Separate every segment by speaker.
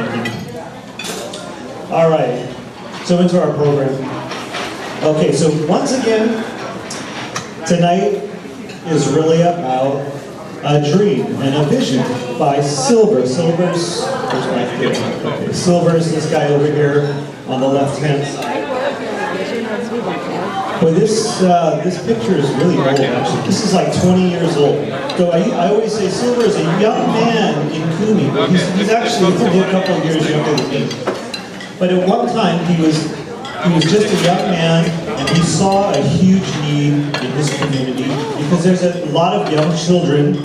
Speaker 1: Thank you. All right, so into our program. Okay, so once again, tonight is really about a dream and a vision by Silver. Silver's, where's my kid? Okay, Silver's this guy over here on the left-hand side. Well, this picture is really old, actually. This is like 20 years old. So I always say Silver is a young man in Kumi, but he's actually only a couple of years younger than me. But at one time, he was just a young man, and he saw a huge need in his community because there's a lot of young children,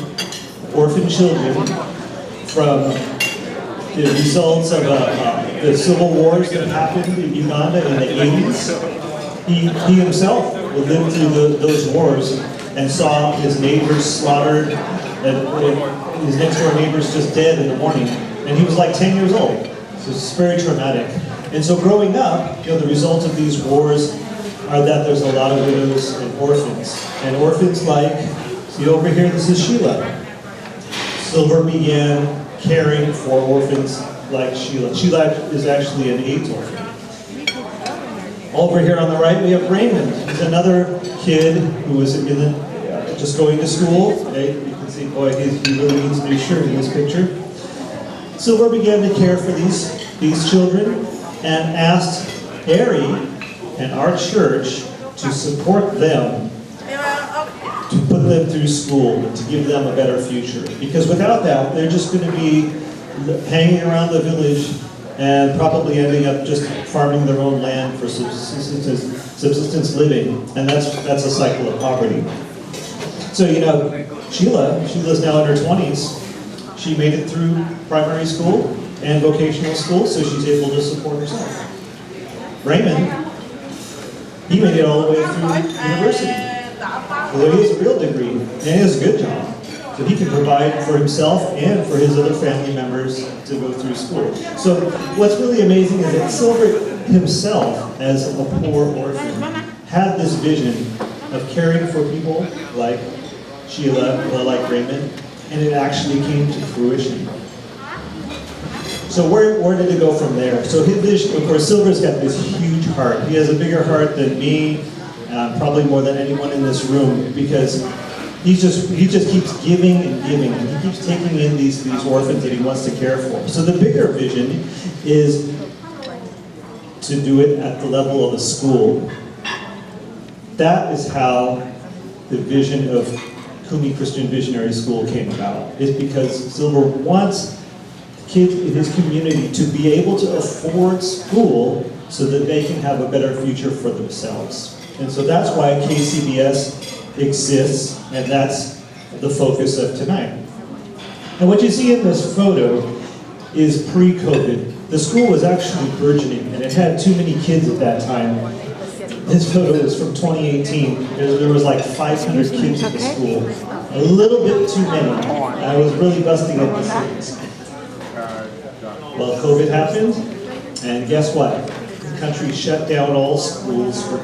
Speaker 1: orphan children, from the results of the civil wars that happened in Uganda in the 80s. He himself lived through those wars and saw his neighbors slaughtered and his next door neighbors just dead in the morning. And he was like 10 years old. So it's very traumatic. And so growing up, the results of these wars are that there's a lot of widows and orphans. And orphans like, see over here, this is Sheila. Silver began caring for orphans like Sheila. Sheila is actually an AIDS orphan. Over here on the right, we have Raymond. He's another kid who was just going to school. Okay? You can see, boy, he really needs a new shirt in this picture. Silver began to care for these children and asked Ari and our church to support them, to put them through school, to give them a better future. Because without that, they're just going to be hanging around the village and probably ending up just farming their own land for subsistence living, and that's a cycle of poverty. So Sheila's now in her 20s. She made it through primary school and vocational school, so she's able to support herself. Raymond, he made it all the way through university. Although he has a real degree, and he has a good job. So he can provide for himself and for his other family members to go through school. So what's really amazing is that Silver himself, as a poor orphan, had this vision of caring for people like Sheila, like Raymond, and it actually came to fruition. So where did it go from there? So his vision, of course, Silver's got this huge heart. He has a bigger heart than me, probably more than anyone in this room, because he just keeps giving and giving, and he keeps taking in these orphans that he wants to care for. So the bigger vision is to do it at the level of a school. That is how the vision of Kumi Christian Visionary School came about. It's because Silver wants kids in his community to be able to afford school so that they can have a better future for themselves. And so that's why KCBS exists, and that's the focus of tonight. And what you see in this photo is pre-COVID. The school was actually burgeoning, and it had too many kids at that time. This photo is from 2018. There was like 500 kids at the school. A little bit too many. I was really busting at the seams. Well, COVID happened, and guess what? The country shut down all schools for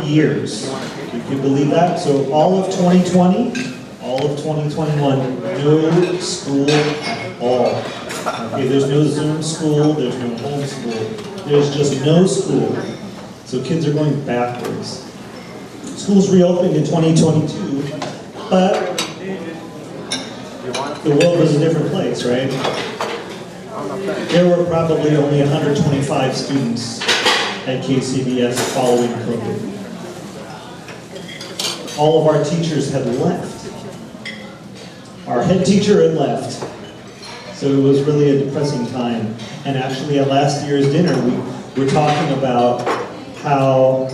Speaker 1: 2 years. You can believe that? So all of 2020, all of 2021, no school at all. Okay, there's no Zoom school, there's no home school, there's just no school. So kids are going backwards. Schools reopened in 2022, but the world was a different place, right? There were probably only 125 students at KCBS following COVID. All of our teachers had left. Our head teacher had left. So it was really a depressing time. And actually at last year's dinner, we were talking about how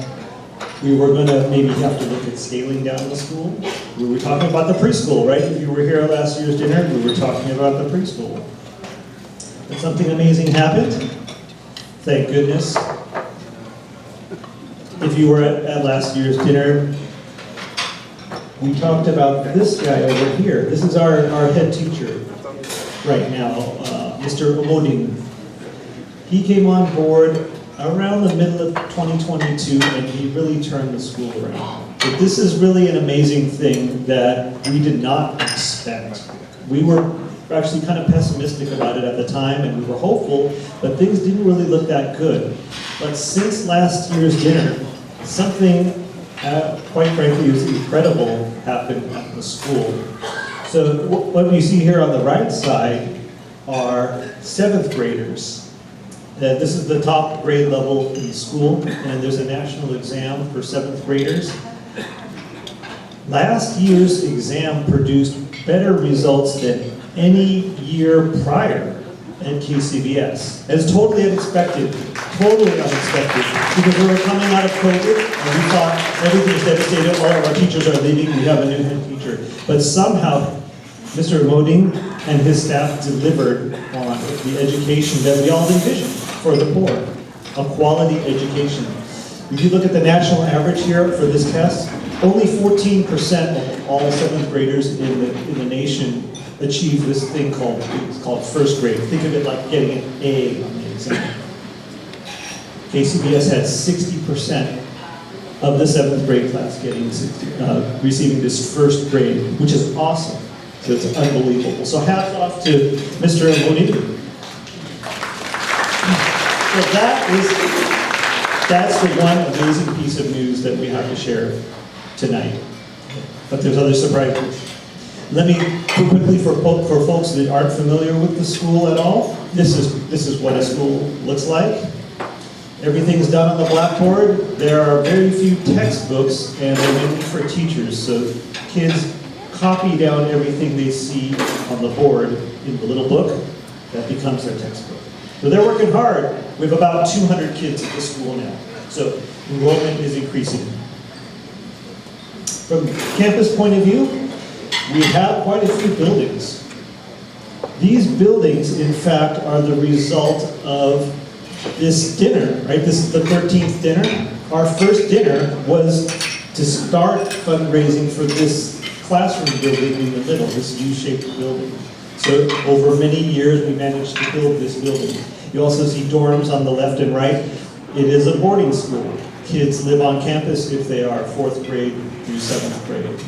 Speaker 1: we were going to maybe have to look at scaling down the school. We were talking about the preschool, right? If you were here at last year's dinner, we were talking about the preschool. And something amazing happened. Thank goodness. If you were at last year's dinner, we talked about this guy over here. This is our head teacher right now, Mr. Omoding. He came on board around the middle of 2022, and he really turned the school around. But this is really an amazing thing that we did not expect. We were were actually kind of pessimistic about it at the time, and we were hopeful, but things didn't really look that good. But since last year's dinner, something, quite frankly, was incredible happened at the school. So what you see here on the right side are 7th graders. This is the top grade level in the school, and there's a national exam for 7th graders. Last year's exam produced better results than any year prior at KCBS. It's totally unexpected, because we were coming out of COVID, and we thought everything's devastated, all of our teachers are leaving, we have a new head teacher. But somehow, Mr. Moding and his staff delivered on the education that we all envisioned for the poor, a quality education. If you look at the national average here for this test, only 14% of all 7th graders in the nation achieve this thing called first grade. Think of it like getting an A on the exam. KCBS had 60% of the 7th grade class receiving this first grade, which is awesome. So it's unbelievable. So hats off to Mr. Monique. So that's the one amazing piece of news that we have to share tonight. But there's other surprises. Let me quickly, for folks that aren't familiar with the school at all, this is what a school looks like. Everything's done on the blackboard. There are very few textbooks, and they're mainly for teachers. So kids copy down everything they see on the board in the little book. That becomes their textbook. So they're working hard. We have about 200 kids at the school now. So enrollment is increasing. From campus point of view, we have quite a few buildings. These buildings, in fact, are the result of this dinner, right? This is the 13th dinner. Our first dinner was to start fundraising for this classroom building in the middle, this U-shaped building. So over many years, we managed to build this building. You also see dorms on the left and right. It is a boarding school. Kids live on campus if they are 4th grade through 7th grade.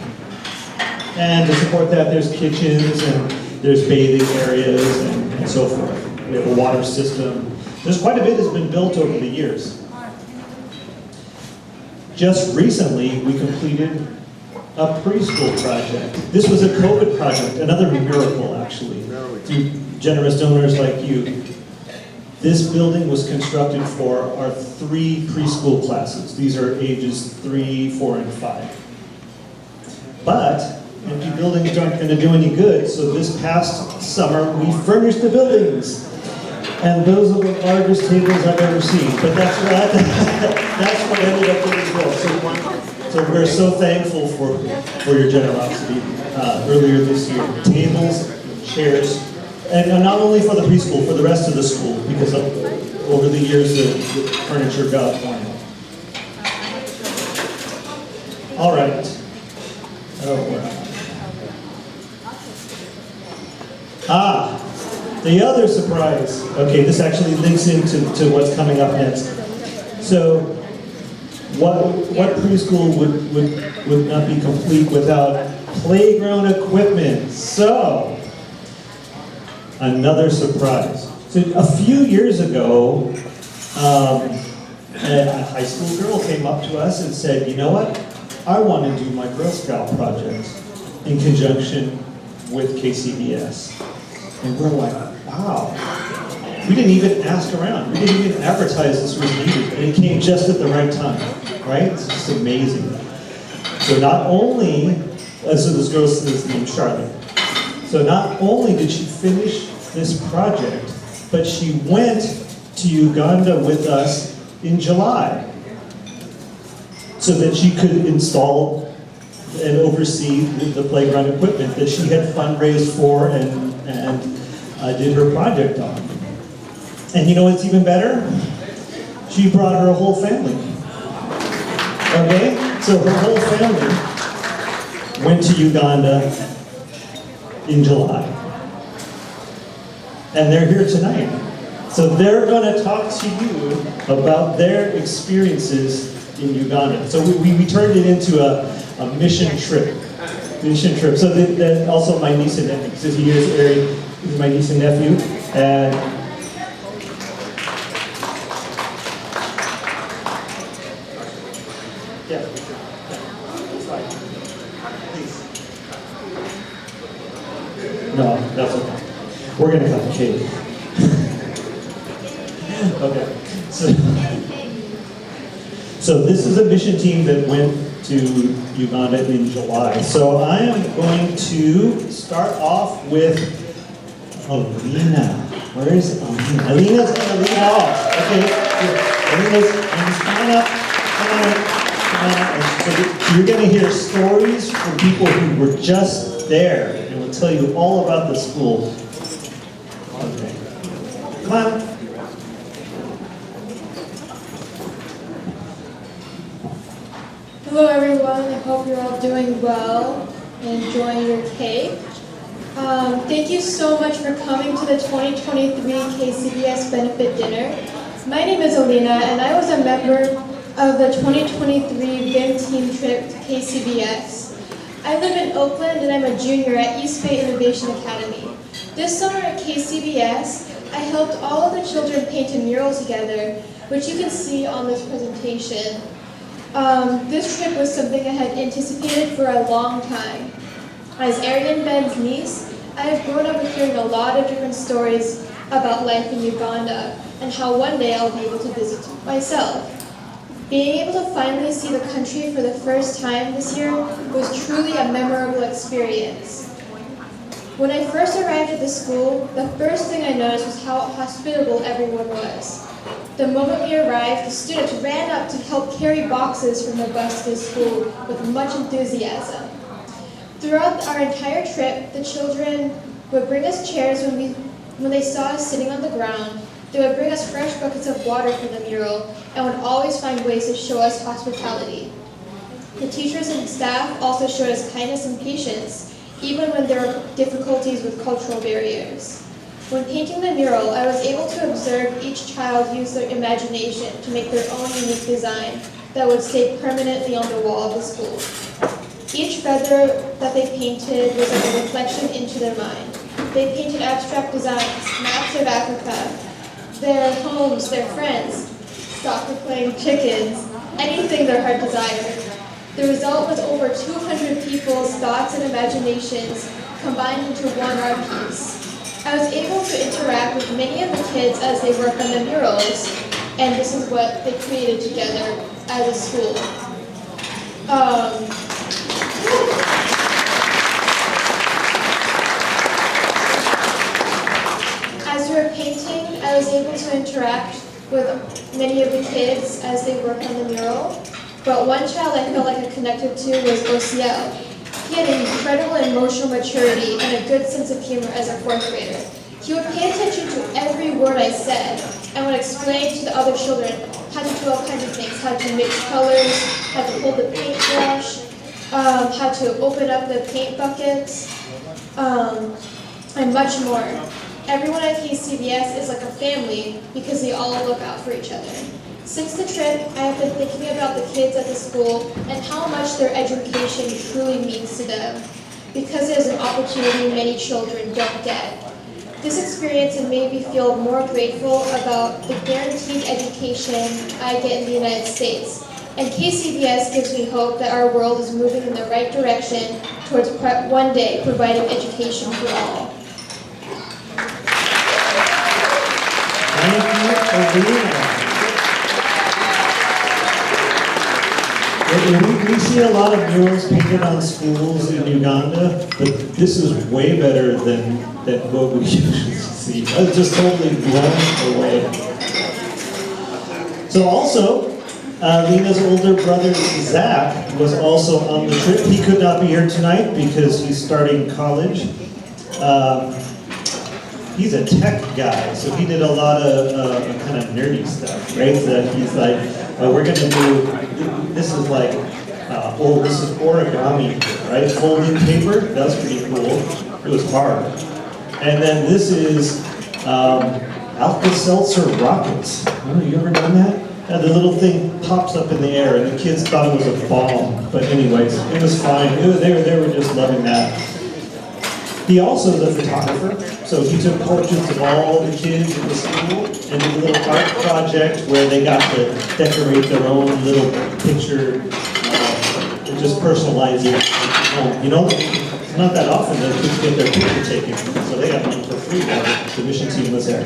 Speaker 1: And to support that, there's kitchens and there's bathing areas and so forth. We have a water system. There's quite a bit that's been built over the years. Just recently, we completed a preschool project. This was a COVID project, another miracle actually, through generous donors like you. This building was constructed for our 3 preschool classes. These are ages 3, 4, and 5. But empty buildings aren't going to do any good, so this past summer we furnished the buildings. And those are the largest tables I've ever seen. But that's what ended up getting built. So we're so thankful for your generosity earlier this year. Tables, chairs, and not only for the preschool, for the rest of the school, because over the years the furniture got worn out. All right. The other surprise. Okay, this actually links into what's coming up next. So, what preschool would not be complete without playground equipment? So, another surprise. So a few years ago, a high school girl came up to us and said, you know what? I want to do my Girl Scout project in conjunction with KCBS. And we're like, wow. We didn't even ask around. We didn't even advertise this was needed. And it came just at the right time, right? It's just amazing. So not only, so this girl's named Charlotte. So not only did she finish this project, but she went to Uganda with us in July so that she could install and oversee the playground equipment that she had fundraised for and did her project on. And you know what's even better? She brought her whole family. Okay? So her whole family went to Uganda in July. And they're here tonight. So they're going to talk to you about their experiences in Uganda. So we turned it into a mission trip. So also my niece and nephew, so here's Ari. This is my niece and nephew. And yeah, it's fine. Please. No, that's okay. We're gonna cut the cake. Okay. So this is a mission team that went to Uganda in July. So I am going to start off with Alina. Where is Alina? Alina's going to lead off. Okay. Alina's going to stand up. Come on. So you're going to hear stories from people who were just there and will tell you all about the school. Okay. Come on.
Speaker 2: Hello everyone, I hope you're all doing well and enjoying your cake. Thank you so much for coming to the 2023 KCBS Benefit Dinner. My name is Alina and I was a member of the 2023 VIM team trip to KCBS. I live in Oakland and I'm a junior at East Bay Innovation Academy. This summer at KCBS, I helped all of the children paint a mural together, which you can see on this presentation. This trip was something I had anticipated for a long time. As Arian Ben's niece, I have grown up with hearing a lot of different stories about life in Uganda and how one day I'll be able to visit myself. Being able to finally see the country for the first time this year was truly a memorable experience. When I first arrived at the school, the first thing I noticed was how hospitable everyone was. The moment we arrived, the students ran up to help carry boxes from the bus to the school with much enthusiasm. Throughout our entire trip, the children would bring us chairs when they saw us sitting on the ground. They would bring us fresh buckets of water for the mural and would always find ways to show us hospitality. The teachers and staff also showed us kindness and patience, even when there were difficulties with cultural barriers. When painting the mural, I was able to observe each child use their imagination to make their own unique design that would stay permanently on the wall of the school. Each feather that they painted was like a reflection into their mind. They painted abstract designs, maps of Africa, their homes, their friends, soccer playing chickens, anything their heart desired. The result was over 200 people's thoughts and imaginations combined into one art piece. I was able to interact with many of the kids as they worked on the murals, and this is what they created together as a school. As we were painting, I was able to interact with many of the kids as they worked on the mural, but one child I felt like I connected to was Osiel. He had an incredible emotional maturity and a good sense of humor as a fourth grader. He would pay attention to every word I said and would explain to the other children how to do all kinds of things, how to mix colors, how to hold the paintbrush, how to open up the paint buckets, and much more. Everyone at KCBS is like a family because they all look out for each other. Since the trip, I have been thinking about the kids at the school and how much their education truly means to them, because it is an opportunity many children don't get. This experience has made me feel more grateful about the guaranteed education I get in the United States, and KCBS gives me hope that our world is moving in the right direction towards one day providing education for all.
Speaker 1: Thank you, Alina. We see a lot of murals painted on schools in Uganda, but this is way better than what we usually see. I was just totally blown away. So also, Lena's older brother, Zach, was also on the trip. He could not be here tonight because he's starting college. He's a tech guy, so he did a lot of kind of nerdy stuff, right? So he's like, we're gonna do, this is like, this is origami, right? Folding paper, that's pretty cool. It was hard. And then this is Alka-Seltzer rockets. Oh, you ever done that? The little thing pops up in the air, and the kids thought it was a bomb. But anyways, it was fine. They were just loving that. He also is a photographer, so he took portraits of all the kids in the school and did a little art project where they got to decorate their own little picture and just personalize it at home. You know, it's not that often that kids get their picture taken, so they got one for free while the mission team was there.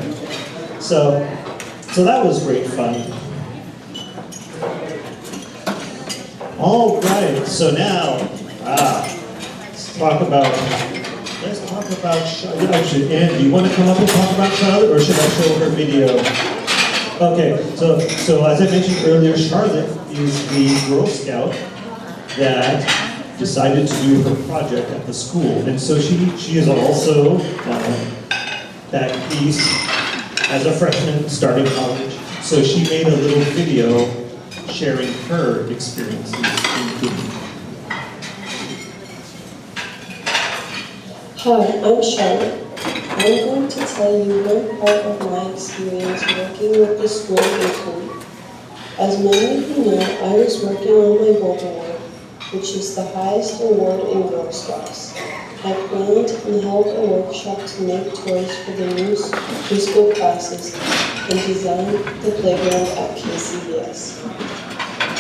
Speaker 1: So that was great fun. All right, so now, let's talk about Charlotte. Actually, Ann, do you want to come up and talk about Charlotte, or should I show her video? Okay, so as I mentioned earlier, Charlotte is the Girl Scout that decided to do her project at the school. And so she is also back east as a freshman starting college. So she made a little video sharing her experiences in Kumi.
Speaker 3: Hi, I'm Charlotte. I'm going to tell you one part of my experience working with the school in Kumi. As many of you know, I was working on my Gold Award, which is the highest award in Girl Scouts. I planned and held a workshop to make toys for the new preschool classes and designed the playground at KCBS.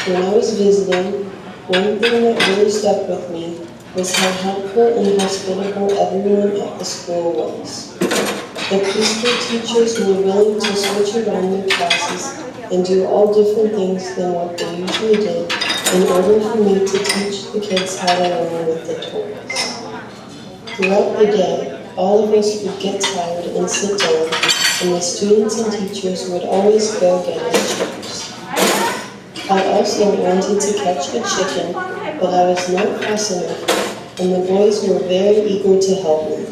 Speaker 3: When I was visiting, one thing that really stuck with me was how helpful and hospitable everyone at the school was. The preschool teachers were willing to switch around their classes and do all different things than what they usually did in order for me to teach the kids how to learn with the toys. Throughout the day, all of us would get tired and sit down, and the students and teachers would always go get our chips. I also wanted to catch a chicken, but I was not fast enough, and the boys were very eager to help me.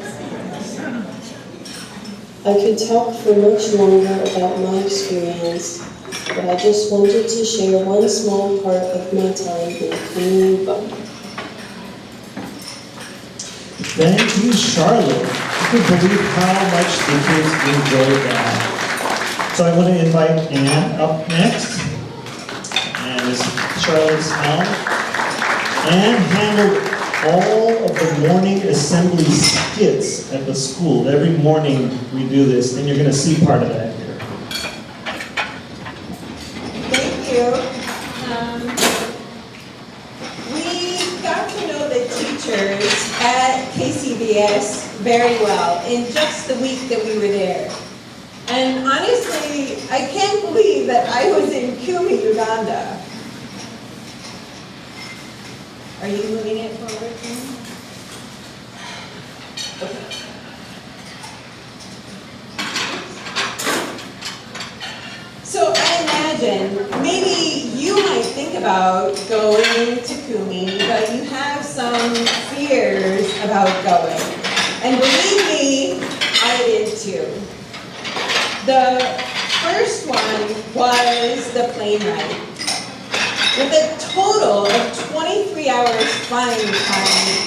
Speaker 3: I could talk for much longer about my experience, but I just wanted to share one small part of my time in Kumi, Uganda.
Speaker 1: Thank you, Charlotte. I can believe how much the kids enjoyed that. So I want to invite Ann up next. And this is Charlotte's mom. Ann handled all of the morning assembly skits at the school. Every morning we do this, and you're going to see part of that here.
Speaker 4: Thank you. We got to know the teachers at KCBS very well in just the week that we were there. And honestly, I can't believe that I was in Kumi, Uganda. Are you moving it forward? Okay. So I imagine maybe you might think about going to Kumi, but you have some fears about going. And believe me, I did too. The first one was the plane ride. With a total of 23 hours flying time,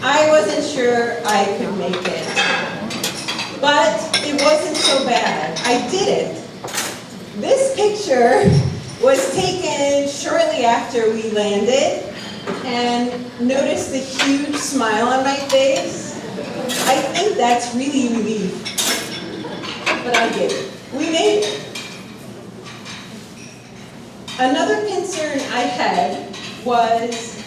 Speaker 4: I wasn't sure I could make it. But it wasn't so bad. I did it. This picture was taken shortly after we landed, and notice the huge smile on my face. I think that's really relief. But I did it. We made it. Another concern I had was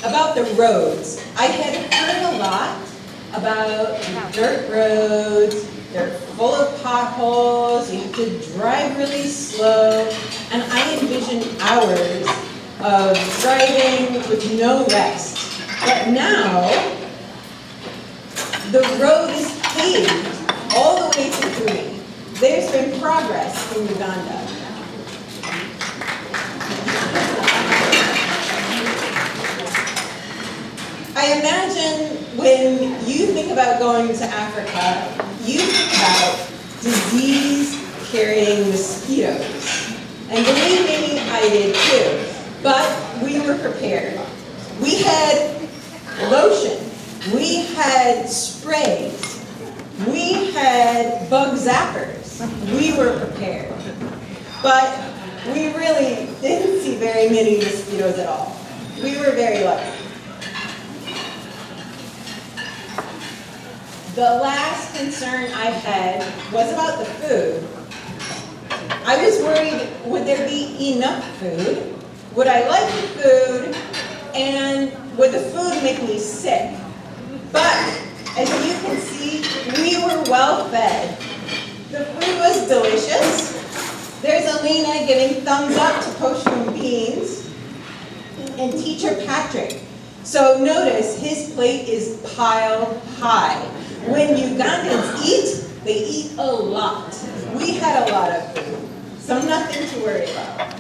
Speaker 4: about the roads. I had heard a lot about dirt roads. They're full of potholes. You have to drive really slow. And I envisioned hours of driving with no rest. But now, the road is paved all the way to Kumi. There's been progress in Uganda. I imagine when you think about going to Africa, you think about disease-carrying mosquitoes. And believe me, I did too. But we were prepared. We had lotion. We had sprays. We had bug zappers. We were prepared. But we really didn't see very many mosquitoes at all. We were very lucky. the last concern I had was about the food. I was worried, would there be enough food? Would I like the food? And would the food make me sick? But, as you can see, we were well fed. The food was delicious. There's Alina giving thumbs up to poached beans. And Teacher Patrick. So notice, his plate is piled high. When Ugandans eat, they eat a lot. We had a lot of food, so nothing to worry about.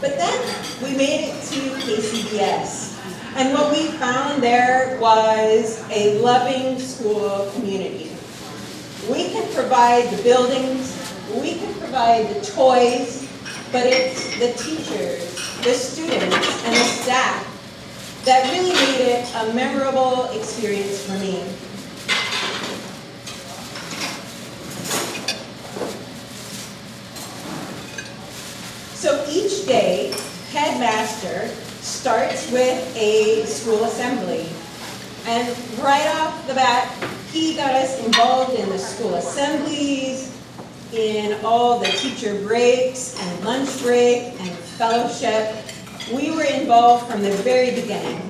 Speaker 4: But then we made it to KCBS. And what we found there was a loving school community. We can provide the buildings, we can provide the toys, but it's the teachers, the students, and the staff that really made it a memorable experience for me. So each day, headmaster starts with a school assembly. And right off the bat, he got us involved in the school assemblies, in all the teacher breaks and lunch break and fellowship. We were involved from the very beginning.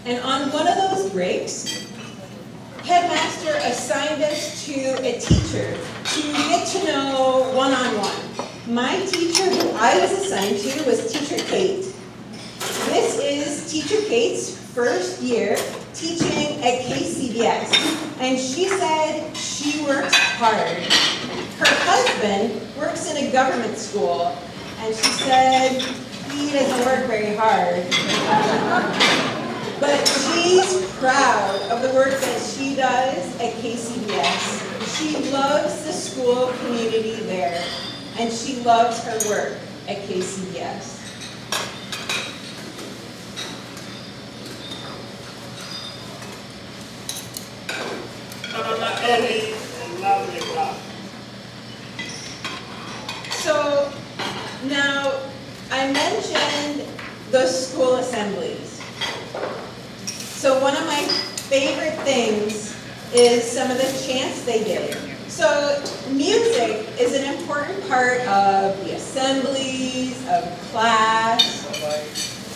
Speaker 4: And on one of those breaks, headmaster assigned us to a teacher to get to know one-on-one. My teacher who I was assigned to was Teacher Kate. This is Teacher Kate's first year teaching at KCBS. And she said she works hard. Her husband works in a government school. And she said he doesn't work very hard. But she's proud of the work that she does at KCBS. She loves the school community there, and she loves her work at KCBS. So now I mentioned the school assemblies. So one of my favorite things is some of the chants they did. So music is an important part of the assemblies, of class,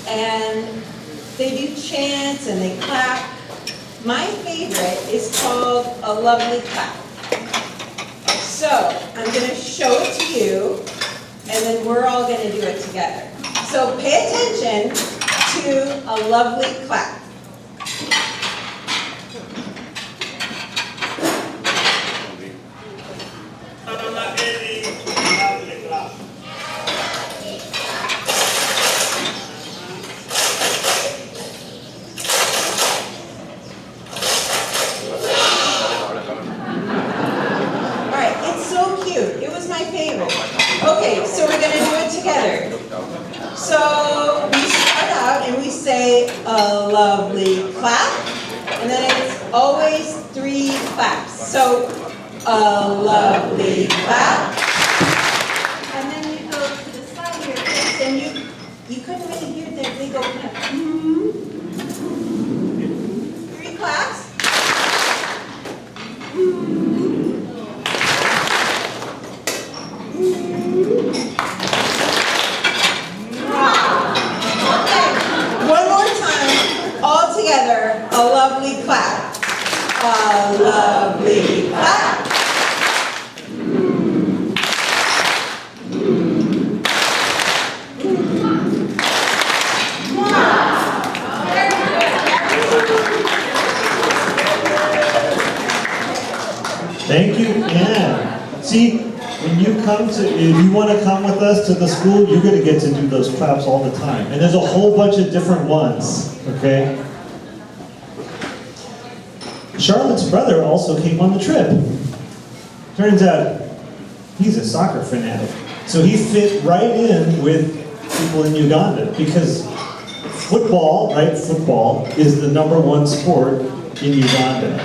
Speaker 4: and they do chants and they clap. My favorite is called A Lovely Clap. So I'm going to show it to you, and then we're all going to do it together. So pay attention to A Lovely Clap. Okay, so we're going to do it together. So we start out and we say a lovely clap, and then it's always 3 claps. So a lovely clap, and then you go to the side of your face, and you couldn't really hear them. They go kind of 3 claps. Together, a lovely clap. A lovely clap.
Speaker 1: Thank you, Anne. See, when you come to, if you want to come with us to the school, you're going to get to do those claps all the time. And there's a whole bunch of different ones, okay? Charlotte's brother also came on the trip. Turns out he's a soccer fanatic. So he fit right in with people in Uganda because football, right? Football is the #1 sport in Uganda.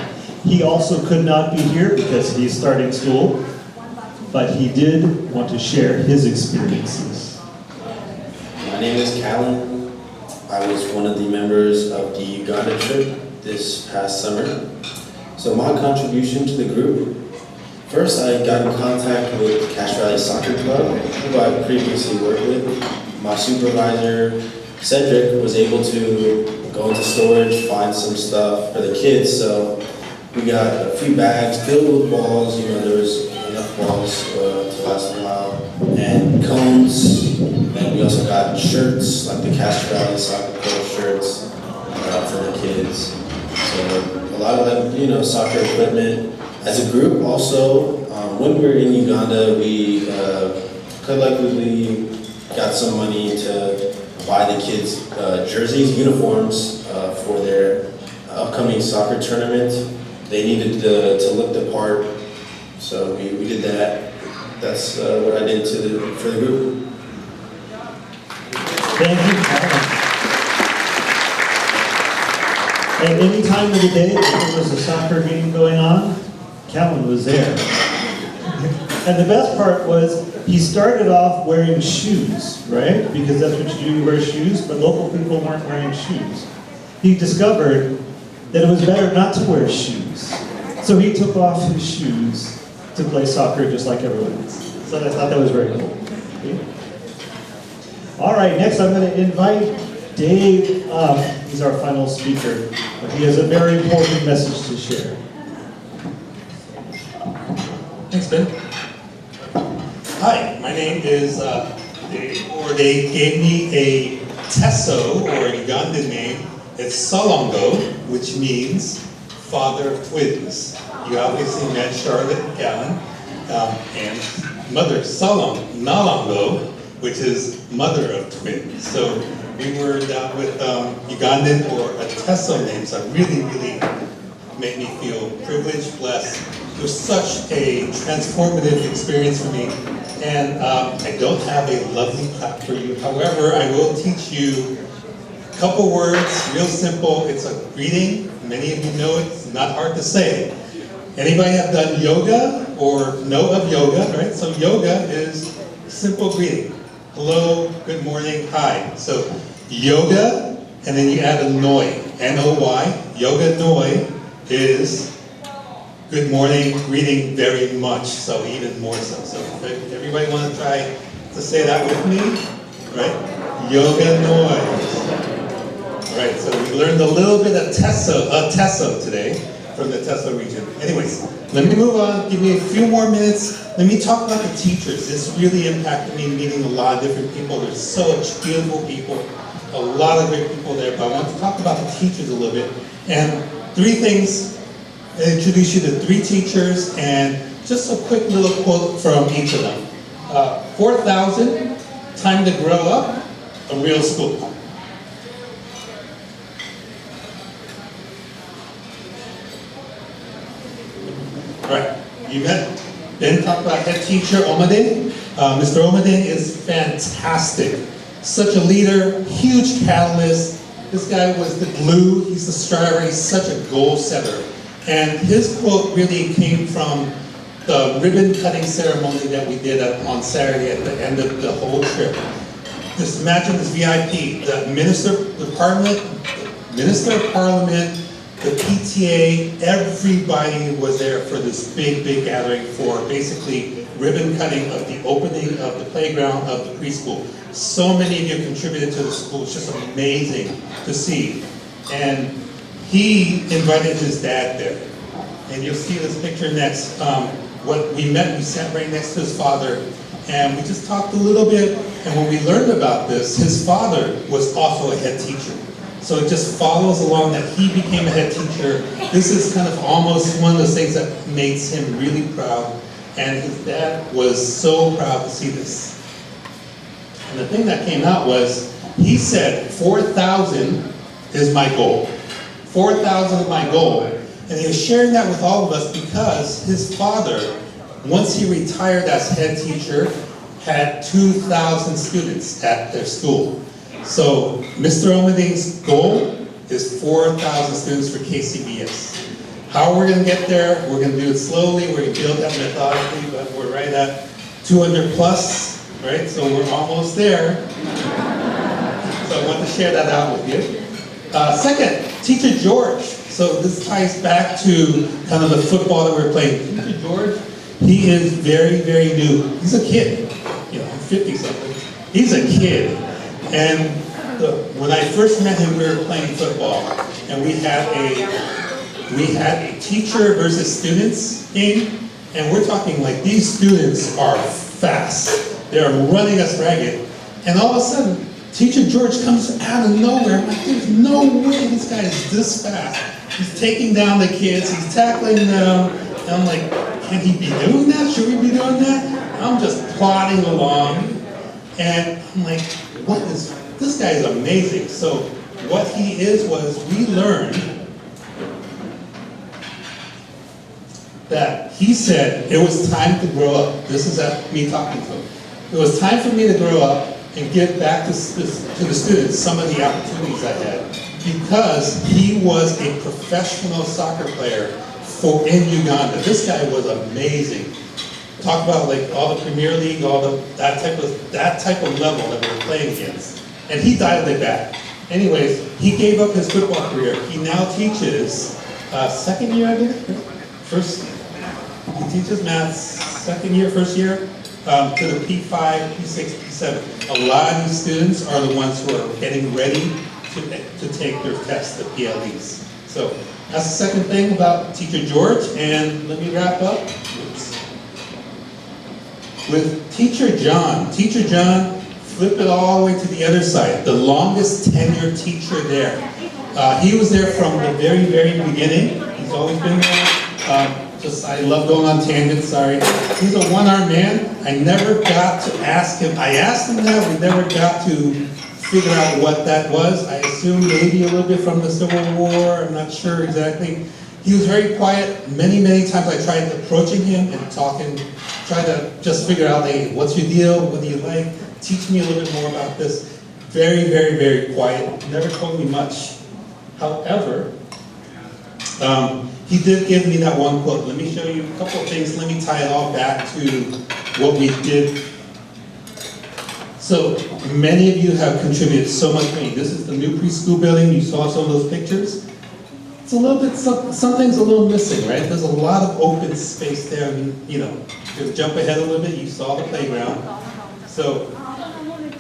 Speaker 1: He also could not be here because he's starting school, but he did want to share his experiences.
Speaker 5: name is Callan. I was one of the members of the Uganda trip this past summer. So my contribution to the group, first I got in contact with Cache Valley Soccer Club, who I previously worked with. My supervisor, Cedric, was able to go into storage, find some stuff for the kids, so we got a few bags filled with balls. You know, there was enough balls to last a while, and cones, and we also got shirts, like the Cache Valley Soccer Club shirts for the kids. So a lot of like, you know, soccer equipment. As a group also, when we were in Uganda, we collectively got some money to buy the kids jerseys, uniforms for their upcoming soccer tournament. They needed to look the part, so we did that. That's what I did for the group.
Speaker 1: Thank you, Callan. At any time of the day that there was a soccer game going on, Callan was there. And the best part was, he started off wearing shoes, right? Because that's what you do, you wear shoes, but local people weren't wearing shoes. He discovered that it was better not to wear shoes. So he took off his shoes to play soccer just like everyone else. So I thought that was very cool. Okay. All right, next I'm going to invite Dave up. He's our final speaker. He has a very important message to share.
Speaker 6: Thanks, Ben. Hi, my name is Dave, or they gave me a Teso, or a Ugandan name. It's Salongo, which means father of twins. You obviously met Charlotte Callan, and mother Salong Nalongo, which is mother of twins. So we were down with Ugandan or a Teso names that really made me feel privileged, blessed. It was such a transformative experience for me. And I don't have a lovely clap for you. However, I will teach you a couple words, real simple. It's a greeting. Many of you know it. It's not hard to say. Anybody have done yoga or know of yoga, right? So yoga is simple greeting. Hello, good morning, hi. So yoga, and then you add a noi, N-O-Y. Yoga noi is good morning, greeting very much, so even more so. So if everybody want to try to say that with me, right? Yoga noi. All right, so we learned a little bit of Teso today from the Teso region. Anyways, let me move on, give me a few more minutes. Let me talk about the teachers. This really impacted me meeting a lot of different people. There's such beautiful people, a lot of great people there, but I want to talk about the teachers a little bit. And three things. I introduce you to three teachers and just a quick little quote from each of them. 4,000, time to grow up, a real school. All right, you met Ben talked about head teacher Omadin. Mr. Omadin is fantastic. Such a leader, huge catalyst. This guy was the glue, he's the striver, he's such a goal setter. And his quote really came from the ribbon cutting ceremony that we did on Saturday at the end of the whole trip. Just imagine this VIP, the Minister of Parliament, the PTA, everybody was there for this big gathering for basically ribbon cutting of the opening of the playground of the preschool. So many of you contributed to the school, it's just amazing to see. And he invited his dad there. And you'll see this picture next. We sat right next to his father, and we just talked a little bit. And when we learned about this, his father was also a head teacher. So it just follows along that he became a head teacher. This is kind of almost one of those things that makes him really proud. And his dad was so proud to see this. And the thing that came out was, he said, 4,000 is my goal. 4,000 is my goal. And he was sharing that with all of us because his father, once he retired as head teacher, had 2,000 students at their school. So Mr. Omading's goal is 4,000 students for KCBS. How we're going to get there, we're going to do it slowly, we're going to build that methodically, but we're right at 200 plus, right? So we're almost there. share that out with you. Second, Teacher George. So this ties back to kind of the football that we're playing. Teacher George, he is very, very new. He's a kid. You know, I'm 50-something. He's a kid. And when I first met him, we were playing football, and we had a teacher versus students game, and we're talking like these students are fast. They're running us ragged, and all of a sudden, Teacher George comes out of nowhere. I'm like, there's no way this guy is this fast. He's taking down the kids, he's tackling them, and I'm like, can he be doing that? Should we be doing that? I'm just plodding along, and I'm like, this guy is amazing. So what he is was, we learned that he said it was time to grow up. This is me talking to him. It was time for me to grow up and give back to the students some of the opportunities I had, because he was a professional soccer player in Uganda. This guy was amazing. Talk about like all the Premier League, that type of level that we were playing against, and he dialed it back. Anyways, he gave up his football career. He now teaches second year, I believe. First, he teaches math second year, first year, to the P5, P6, P7. A lot of these students are the ones who are getting ready to take their tests, the PLEs. So that's the second thing about Teacher George, and let me wrap up with Teacher John. Teacher John, flip it all the way to the other side, the longest tenured teacher there. He was there from the very, very beginning. He's always been there. I love going on tangents, sorry. He's a one-armed man. I never got to ask him. I asked him that, we never got to figure out what that was. I assume maybe a little bit from the Civil War, I'm not sure exactly. He was very quiet. Many, many times I tried approaching him and talking, trying to just figure out, hey, what's your deal? What do you like? Teach me a little bit more about this. Very, very, very quiet. Never told me much. However, he did give me that one quote. Let me show you a couple of things. Let me tie it all back to what we did. So many of you have contributed so much money. This is the new preschool building. You saw some of those pictures. It's a little bit, something's a little missing, right? There's a lot of open space there. I mean, you know, just jump ahead a little bit, you saw the playground. So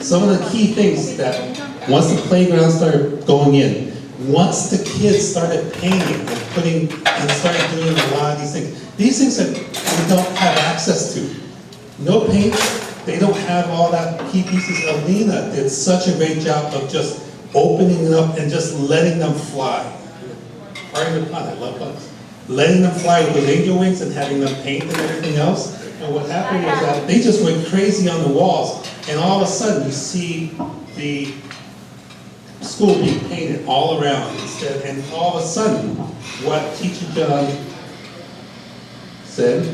Speaker 6: some of the key things that once the playground started going in, once the kids started painting and started doing a lot of these things that we don't have access to. No paint, they don't have all that key pieces. Alina did such a great job of just opening it up and just letting them fly. Pardon the pun, I love puns. Letting them fly with angel wings and having them paint and everything else. And what happened was that they just went crazy on the walls, and all of a sudden you see the school being painted all around instead, and all of a sudden, what Teacher John said,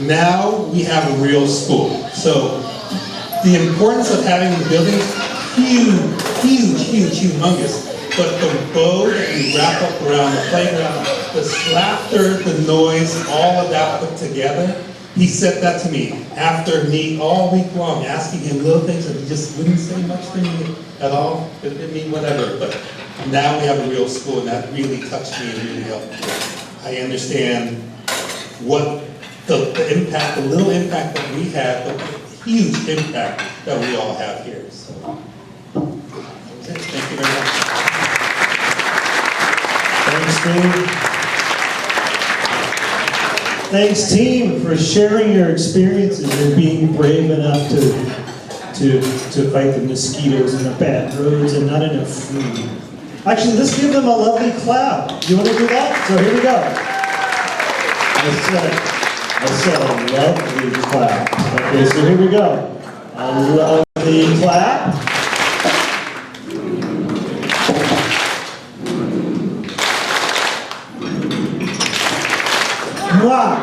Speaker 6: now we have a real school. So the importance of having the building, huge, humongous. But the bow that we wrap up around the playground, the laughter, the noise, all of that put together, he said that to me after me all week long, asking him little things that he just wouldn't say much to me at all. It didn't mean whatever, but now we have a real school, and that really touched me and really helped me. I understand what the impact, the little impact that we have, but the huge impact that we all have here. So, that was it. Thank you very much.
Speaker 1: Thanks, Steve. Thanks, team, for sharing your experiences and being brave enough to fight the mosquitoes and the bad roads and not enough food. Actually, let's give them a lovely clap. You want to do that? So here we go. I said a lovely clap. Okay, so here we go. A lovely clap. Wow.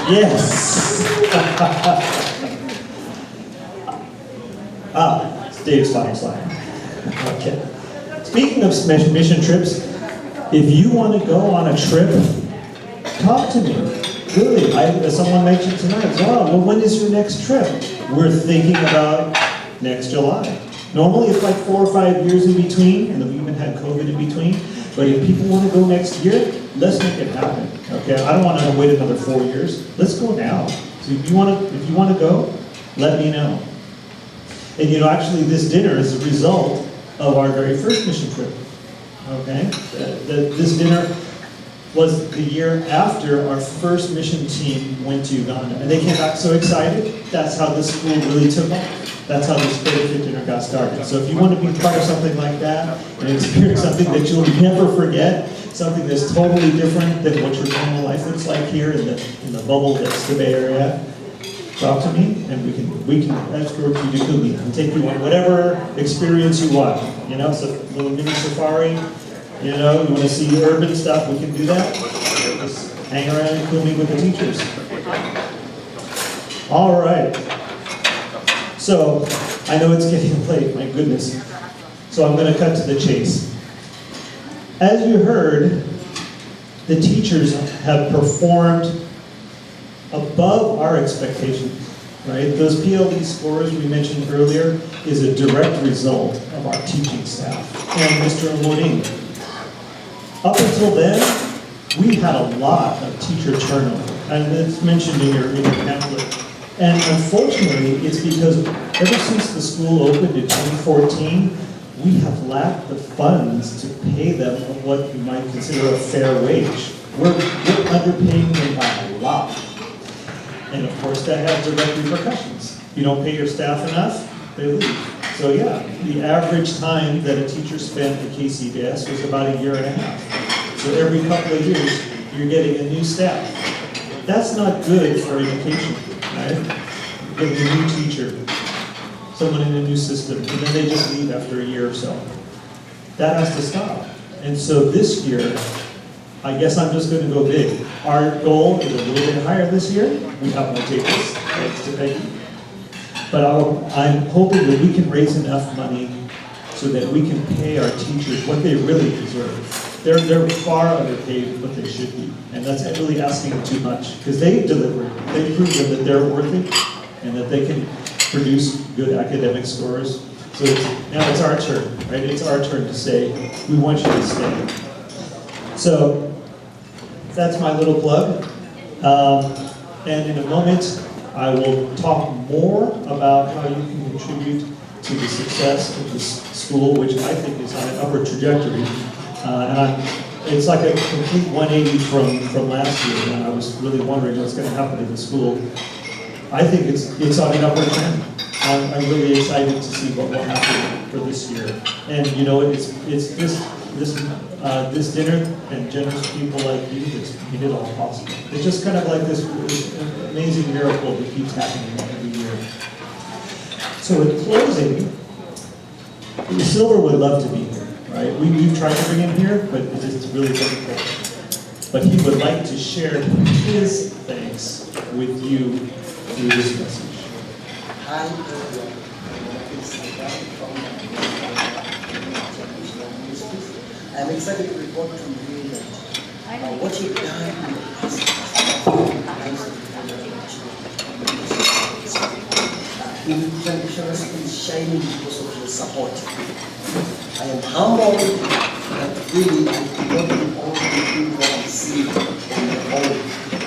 Speaker 1: Yes. Dave's fine slide. Okay. Speaking of mission trips, if you want to go on a trip, talk to me. Absolutely. Someone mentioned tonight, well, when is your next trip? We're thinking about next July. Normally it's like 4 or 5 years in between, and we even had COVID in between. But if people want to go next year, let's make it happen. Okay, I don't want to wait another 4 years. Let's go now. So if you want to go, let me know. And you know, actually, this dinner is a result of our very first mission trip. Okay, this dinner was the year after our first mission team went to Uganda. And they came back so excited. That's how this school really took off. That's how this Fit dinner got started. So if you want to be part of something like that and experience something that you'll never forget, something that's totally different than what your normal life looks like here in the bubble that's the Bay Area, talk to me and we can escort you to Kumi and take you on whatever experience you want. You know, so a little mini safari. You know, you want to see urban stuff, we can do that. Just hang around in Kumi with the teachers. All right. So, I know it's getting late, my goodness. So I'm going to cut to the chase. As you heard, the teachers have performed above our expectations, right? Those PLD scores we mentioned earlier is a direct result of our teaching staff and Mr. Amorim. Up until then, we had a lot of teacher turnover, and it's mentioned in your pamphlet. And unfortunately, it's because ever since the school opened in 2014, we have lacked the funds to pay them what you might consider a fair wage. We're underpaying them by a lot. And of course, that has direct repercussions. If you don't pay your staff enough, they leave. So yeah, the average time that a teacher spent at KCBS was about 1.5 years. So every couple of years, you're getting a new staff. That's not good for education, right? You're getting a new teacher, someone in a new system, and then they just leave after 1 year or so. That has to stop. And so this year, I guess I'm just going to go big. Our goal is a little bit higher this year. We have more tables, thanks to Peggy. But I'm hoping that we can raise enough money so that we can pay our teachers what they really deserve. They're far underpaid what they should be. And that's really asking too much. Because they've delivered. They've proven that they're worthy and that they can produce good academic scores. So now it's our turn, right? It's our turn to say, we want you to stay. So that's my little plug. And in a moment, I will talk more about how you can contribute to the success of this school, which I think is on an upward trajectory. It's like a complete 180 from last year, and I was really wondering what's going to happen in the school. I think it's on an upward trend. I'm really excited to see what will happen for this year. And you know, it's this dinner and generous people like you that's made it all possible. It's just kind of like this amazing miracle that keeps happening every year. So in closing, Silver would love to be here, right? We've tried to bring him here, but it's just really difficult. But he would like to share his thanks with you through this message.
Speaker 7: Hi, everyone. I'm excited to report to you that what you've done in the past traditional is shining because of your support. I am humbled that really I cannot do all the things that I see on my own,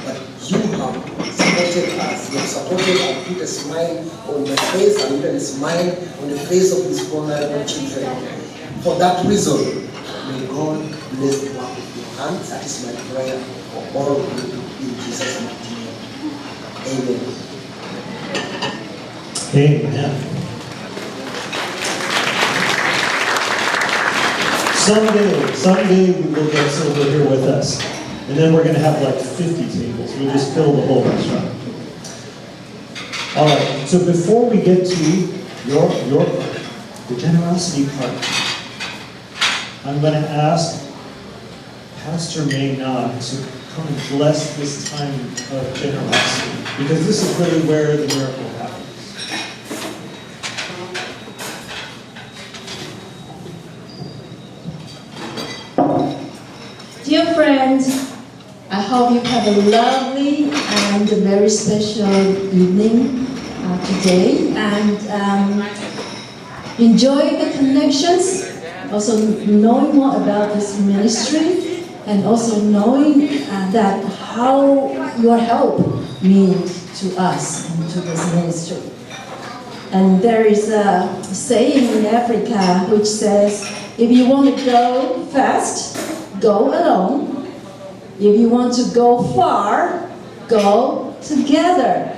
Speaker 7: but you have supported us. You have supported and put a smile on the face and even a smile on the face of these vulnerable children. For that reason, may God bless the work of your hands. That is my prayer for all of you in Jesus' mighty name. Amen.
Speaker 1: Amen. Someday we will get Silver here with us. And then we're going to have like 50 tables. We'll just fill the whole restaurant. All right, so before we get to your part, the generosity part, I'm going to ask Pastor Maynard to come and bless this time of generosity, because this is really where the miracle happens.
Speaker 8: Dear friends, I hope you have a lovely and a very special evening today, and enjoy the connections, also knowing more about this ministry, and also knowing that how your help means to us and to this ministry. And there is a saying in Africa which says, if you want to go fast, go alone. If you want to go far, go together.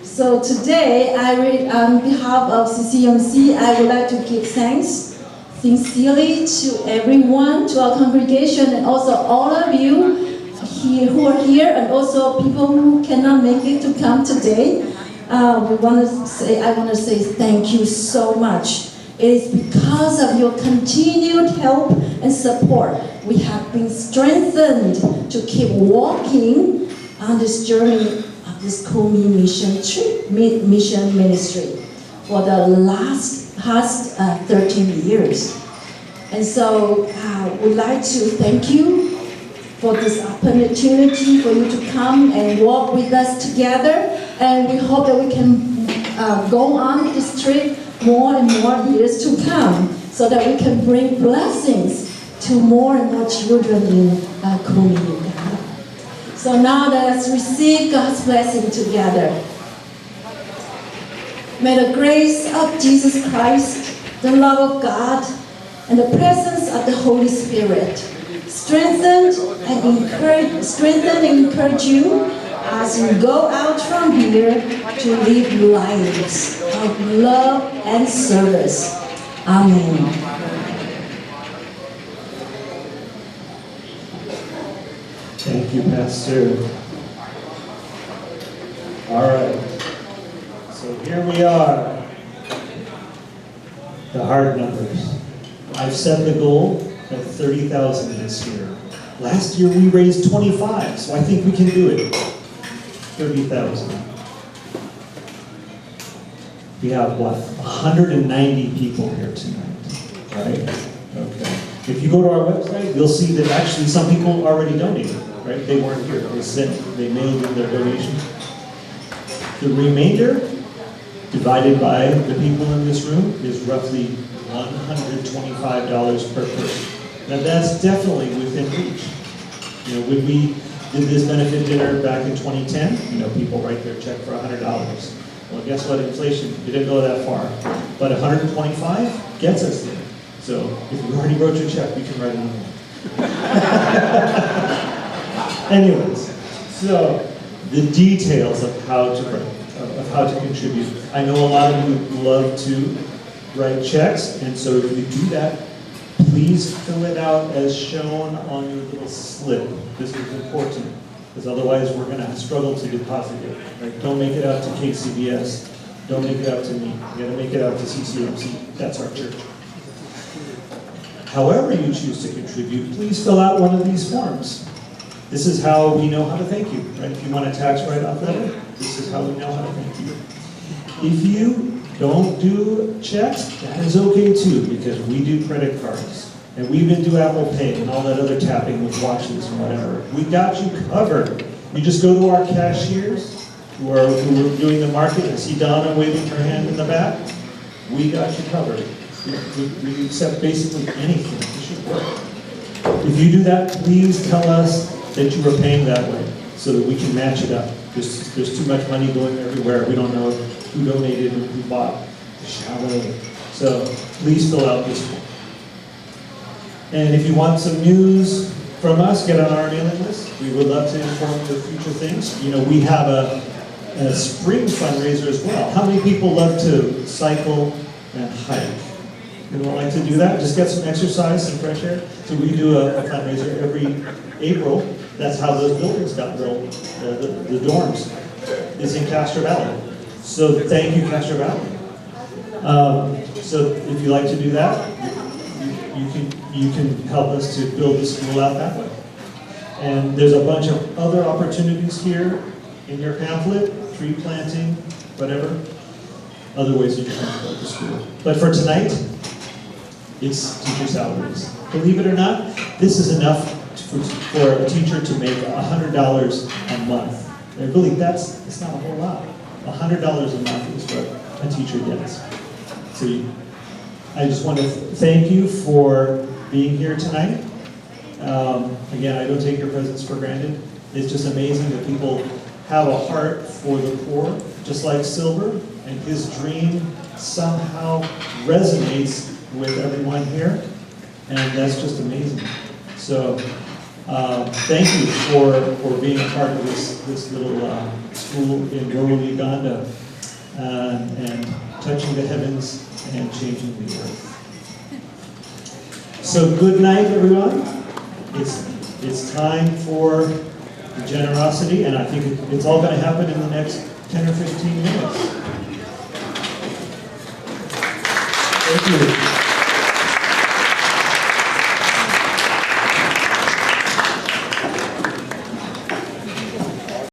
Speaker 8: So today, on behalf of CCMC, I would like to give thanks sincerely to everyone, to our congregation, and also all of you here who are here, and also people who cannot make it to come today. I want to say thank you so much. It is because of your continued help and support we have been strengthened to keep walking on this journey of this Kumi mission ministry for the past 13 years. And so I would like to thank you for this opportunity for you to come and walk with us together. And we hope that we can go on this trip more and more years to come, so that we can bring blessings to more and more children in Kumi, Uganda. So now let us receive God's blessing together. May the grace of Jesus Christ, the love of God, and the presence of the Holy Spirit strengthen and encourage you as you go out from here to live lives of love and service. Amen.
Speaker 1: Thank you, Pastor. All right. So here we are. The hard numbers. I've set the goal at 30,000 this year. Last year we raised 25, so I think we can do it. 30,000. We have, what, 190 people here tonight, right? Okay. If you go to our website, you'll see that actually some people already donated, right? They weren't here. They mailed in their donation. The remainder, divided by the people in this room, is roughly $125 per person. Now that's definitely within reach. You know, when we did this benefit dinner back in 2010, people write their check for $100. Well, guess what? Inflation didn't go that far. But 125 gets us there. So if you already wrote your check, we can write another one. Anyways, so the details of how to contribute. I know a lot of you love to write checks, and so if you do that, please fill it out as shown on your little slip. This is important, because otherwise we're going to struggle to deposit it. Right? Don't make it out to KCBS. Don't make it out to me. You got to make it out to CCMC. That's our church. However you choose to contribute, please fill out one of these forms. This is how we know how to thank you. Right? If you want a tax write-off letter, this is how we know how to thank you. If you don't do checks, that is okay too, because we do credit cards. And we even do Apple Pay and all that other tapping with watches and whatever. We got you covered. You just go to our cashiers who are doing the market. I see Donna waving her hand in the back. We got you covered. We accept basically anything. It should work. If you do that, please tell us that you are paying that way so that we can match it up. There's too much money going everywhere. We don't know who donated and who bought the chalet. So please fill out this form. And if you want some news from us, get on our mailing list. We would love to inform you of future things. We have a spring fundraiser as well. How many people love to cycle and hike? Anyone like to do that? Just get some exercise, some fresh air. So we do a fundraiser every April. That's how those buildings got built, the dorms. It's in Castro Valley. So thank you, Castro Valley. So if you like to do that, you can help us to build the school out that way. And there's a bunch of other opportunities here in your pamphlet, tree planting, whatever, other ways you can help the school. But for tonight, it's teacher salaries. Believe it or not, this is enough for a teacher to make $100 a month. And really, it's not a whole lot. $100 a month is what a teacher gets. So I just want to thank you for being here tonight. Again, I don't take your presence for granted. It's just amazing that people have a heart for the poor, just like Silver, and his dream somehow resonates with everyone here, and that's just amazing. So thank you for being a part of this little school in rural Uganda and touching the heavens and changing the earth. So good night, everyone. It's time for the generosity, and I think it's all going to happen in the next 10 or 15 minutes.